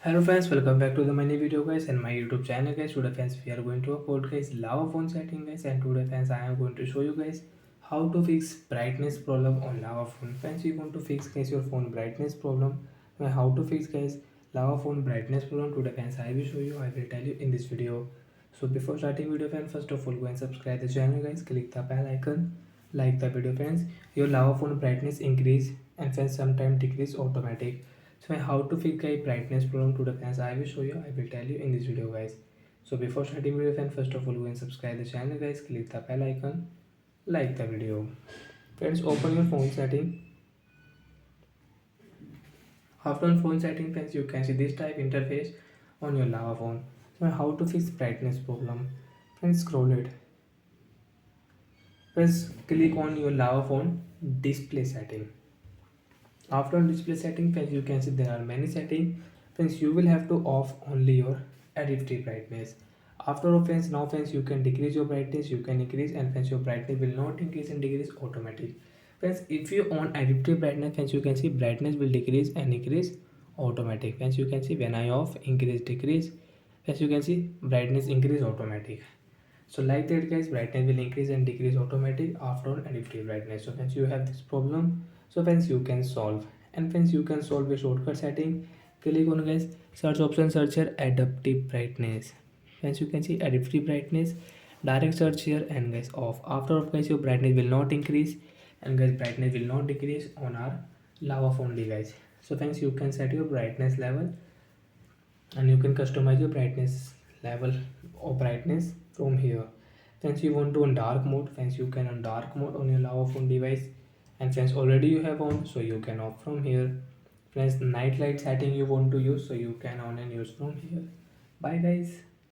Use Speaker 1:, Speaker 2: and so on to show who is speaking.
Speaker 1: Hello friends, welcome back to the mini video guys and my YouTube channel guys. Today friends we are going to upload guys lava phone setting guys, and today friends I am going to show you guys how to fix brightness problem on lava phone. Friends, you want to fix guys your phone brightness problem. How to fix guys lava phone brightness problem today friends I will show you. I will tell you in this video. So before starting video friends, first of all go and subscribe the channel guys, click the bell icon, like the video friends. Your lava phone brightness increase and friends sometimes decrease automatic. So how to fix a brightness problem to the fans I will show you. I will tell you in this video guys. So before starting video friends, first of all go and subscribe the channel guys, click the bell icon, like the video. Friends, open your phone setting. After on phone setting friends, you can see this type interface on your lava phone. So how to fix brightness problem. Friends, scroll it. First click on your lava phone display setting. After display setting friends, you can see there are many settings. Friends, you will have to off only your adaptive brightness. After off friends, now friends you can decrease your brightness, you can increase, and friends your brightness will not increase and decrease automatic. Friends, if you on adaptive brightness friends, you can see brightness will decrease and increase automatic. Friends, you can see when I off increase decrease, friends you can see brightness increase automatic. So like that guys, brightness will increase and decrease automatic after adaptive brightness. So friends, you have this problem, so friends you can solve. And friends, you can solve a shortcut setting. Click on guys search option, search here adaptive brightness. Friends, you can see adaptive brightness, direct search here, and guys off. After off guys, your brightness will not increase and guys brightness will not decrease on our lava phone device. So friends, you can set your brightness level and you can customize your brightness level or brightness from here. Friends, you want to on dark mode, friends you can on dark mode on your lava phone device, and friends already you have on, so you can off from here. Friends, night light setting you want to use, so you can on and use from here. Bye guys.